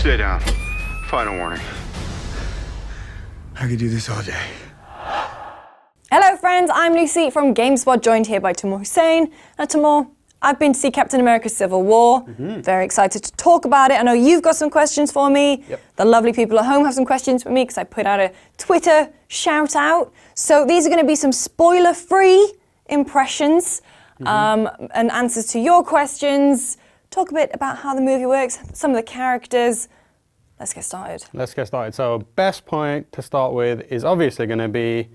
Stay down. Final warning. I could do this all day. Hello friends, I'm Lucy from GameSpot, joined here by Tamoor Hussain. Now Tamoor, I've been to see Captain America Civil War. Very excited to talk about it. I know you've got some questions for me. Yep. The lovely people at home have some questions for me because I put out a Twitter shout out. So these are going to be some spoiler-free impressions and answers to your questions. Talk a bit about how the movie works, some of the characters. Let's get started. Let's get started. So best point to start with is obviously going to be,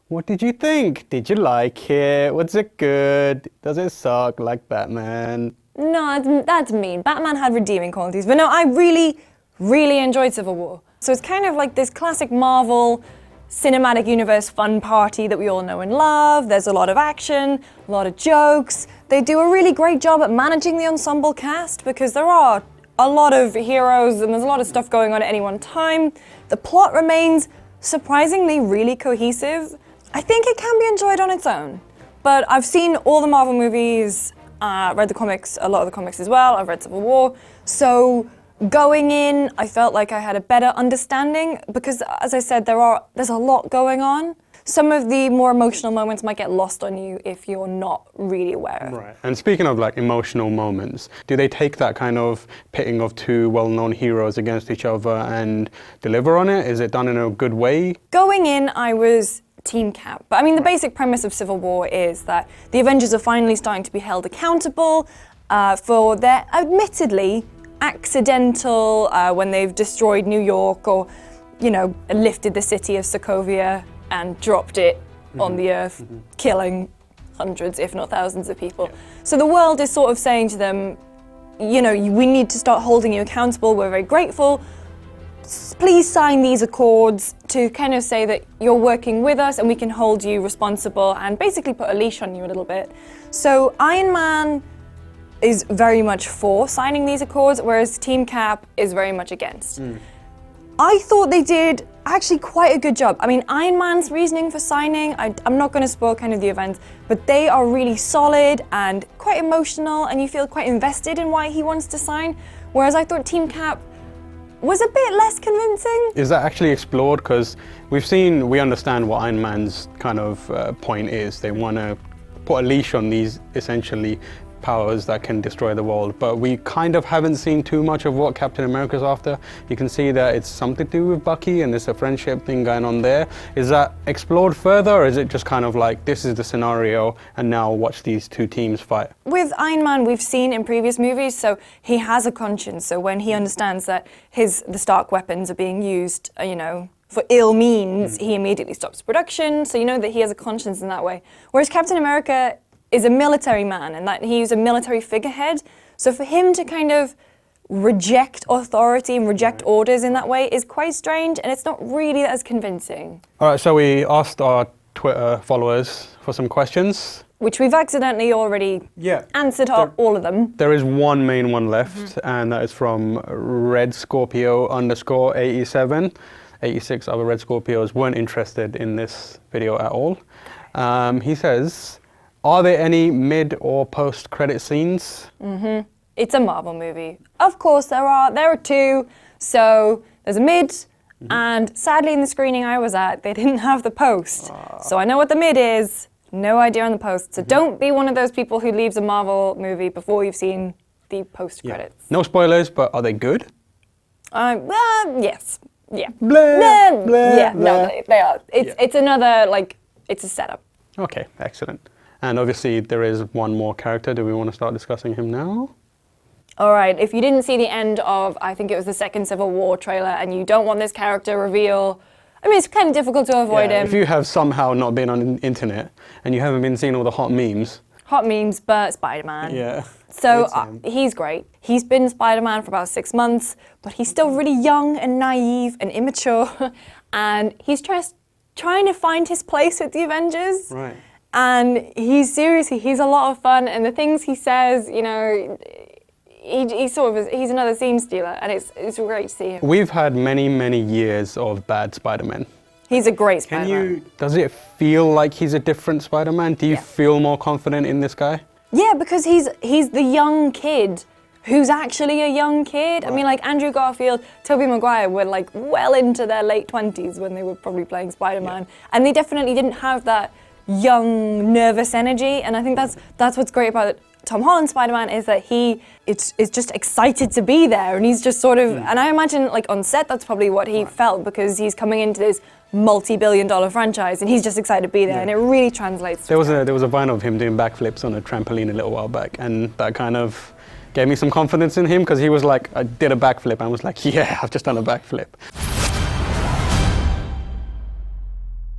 what did you think? Did you like it? Was it good? Does it suck like Batman? No, that's mean. Batman had redeeming qualities. But no, I really, really enjoyed Civil War. So it's kind of like this classic Marvel cinematic universe fun party that we all know and love. There's a lot of action, a lot of jokes. They do a really great job at managing the ensemble cast because there are a lot of heroes and there's a lot of stuff going on at any one time. The plot remains surprisingly really cohesive. I think it can be enjoyed on its own, but I've seen all the Marvel movies, read the comics, a lot of the comics as well. I've read Civil War. So going in, I felt like I had a better understanding because, as I said, there's a lot going on. Some of the more emotional moments might get lost on you if you're not really aware of it. Right. And speaking of like emotional moments, do they take that kind of pitting of two well-known heroes against each other and deliver on it? Is it done in a good way? Going in, I was Team Cap. But I mean, the basic premise of Civil War is that the Avengers are finally starting to be held accountable for their admittedly accidental, when they've destroyed New York or, lifted the city of Sokovia and dropped it on the earth, killing hundreds, if not thousands of people. Yeah. So the world is sort of saying to them, we need to start holding you accountable. We're very grateful. Please sign these accords to kind of say that you're working with us and we can hold you responsible and basically put a leash on you a little bit. So Iron Man is very much for signing these accords, whereas Team Cap is very much against. I thought they did actually quite a good job. I mean, Iron Man's reasoning for signing, I'm not going to spoil kind of the events, but they are really solid and quite emotional and you feel quite invested in why he wants to sign, whereas I thought Team Cap was a bit less convincing. Is that actually explored? Because we understand what Iron Man's kind of point is. They want to put a leash on these essentially powers that can destroy the world, but we kind of haven't seen too much of what Captain America's after. You can see that it's something to do with Bucky and there's a friendship thing going on there. Is that explored further, or is it just kind of like, this is the scenario and now watch these two teams fight? With Iron Man, we've seen in previous movies, so he has a conscience. So when he understands that the Stark weapons are being used, for ill means, he immediately stops production. So you know that he has a conscience in that way. Whereas Captain America is a military man and that he's a military figurehead. So for him to kind of reject authority and reject orders in that way is quite strange and it's not really as convincing. All right, so we asked our Twitter followers for some questions. Which we've accidentally already answered all of them. There is one main one left and that is from Red Scorpio _87. 86 other Red Scorpios weren't interested in this video at all. He says, are there any mid or post-credit scenes? It's a Marvel movie. Of course there are. There are two. So there's a mid, and sadly in the screening I was at, they didn't have the post. So I know what the mid is, no idea on the post. So don't be one of those people who leaves a Marvel movie before you've seen the post-credits. No spoilers, but are they good? Yes. Yeah. Blah, blah, yeah, blah. no, they are. It's another, it's a setup. Okay, excellent. And obviously there is one more character. Do we want to start discussing him now? All right, if you didn't see the end of, I think it was the second Civil War trailer, and you don't want this character reveal, I mean, it's kind of difficult to avoid him. If you have somehow not been on the internet and you haven't been seeing all the hot memes. Hot memes, but Spider-Man. Yeah. So he's great. He's been Spider-Man for about 6 months, but he's still really young and naive and immature, and he's trying to find his place with the Avengers. Right. And he's a lot of fun, and the things he says, he's another scene stealer, and it's great to see him. We've had many years of bad Spider-Man. He's a great Spider-Man. Does it feel like he's a different Spider-Man? Do you feel more confident in this guy? Yeah, because he's the young kid who's actually a young kid. I mean, like Andrew Garfield, Tobey Maguire were like well into their late 20s when they were probably playing Spider-Man, and they definitely didn't have that young, nervous energy. And I think that's what's great about Tom Holland's Spider-Man, is that he is just excited to be there, and he's just sort of, and I imagine like on set that's probably what he felt, because he's coming into this multi-billion-dollar franchise and he's just excited to be there, and it really translates. There was a vine of him doing backflips on a trampoline a little while back, and that kind of gave me some confidence in him, because he was like, I did a backflip, and I was like, yeah, I've just done a backflip.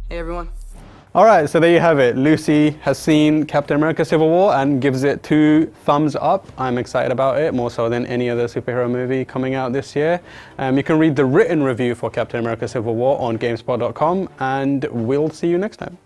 Hey everyone. All right, so there you have it. Lucy has seen Captain America Civil War and gives it 2 thumbs up. I'm excited about it, more so than any other superhero movie coming out this year. You can read the written review for Captain America Civil War on GameSpot.com, and we'll see you next time.